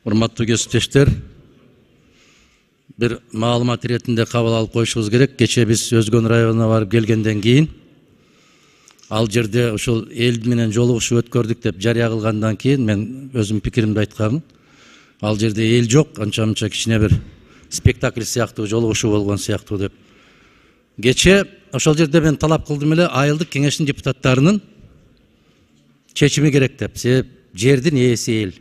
Урматтуу кесиптештер, бир маалымат иретинде кабыл алып коюшубуз керек. Кече биз Өзгөн районуна барып келгенден кийин ал жерде ушул эл менен жолугушуу өткөрдүк деп жарыя кылгандан кийин мен өзүм пикиримди айткам. Ал жерде эл жок, анча-мынча кичине бир спектакль сыяктуу жолугушуу болгон сыяктуу деп. Кече ошол жерде мен талап кылдым эле айылдык кеңештин депутаттарынын чечими керек деп. Себеп жердин ээси эл.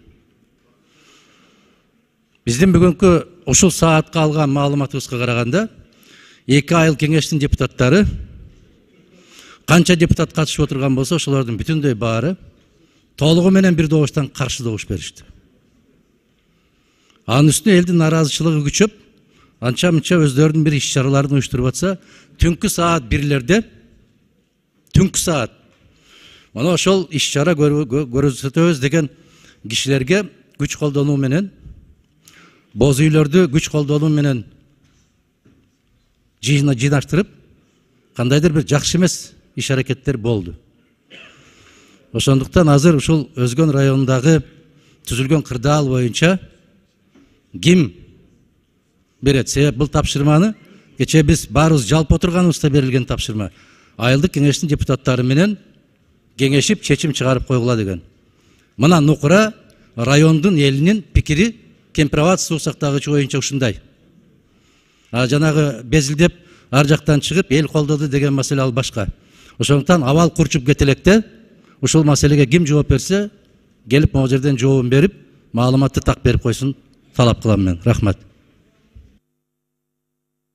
Биздин бүгүнкү ушул саатка алган маалыматыбызга караганда 2 айыл кеңештин депутаттары канча депутат катышып отурган болсо, ошолордун бүтүндөй баары толугу менен бир добуштан каршы добуш беришти. Анын үстүнө элдин наразычылыгы күчөп, анча-мынча өздөрүнүн бир иш-чараларын уюштуруп атса, түнкү саат 1-лерде, түнкү саат мына ошол иш-чара көрсөтөбүз деген кишилерге күч колдонуу менен, боз үйлөрдү күч колдонуу менен жыйнаштырып, кандайдыр бир жакшы эмес иш-аракеттер болду. Ошондуктан азыр ушул Өзгөн районундагы түзүлгөн кырдаал боюнча ким берет? Себеп бул тапшырманы кече биз баарыбыз жалпы отурганыбызда берилген тапшырма. Айылдык кеңештин депутаттары менен кеңешип чечим чыгарып койгула деген. Мына нукура райондун элинин пикири Кемпирабад суу сактагычы боюнча ушундай. Жанагы безилдеп ар жактан чыгып эл колдоду деген маселе ал башка. Ошондуктан абал курчуп кетелекте ушул маселеге ким жооп берсе, келип могу жерден жообун берип, маалыматты так берип койсун талап кылам мен. Рахмат.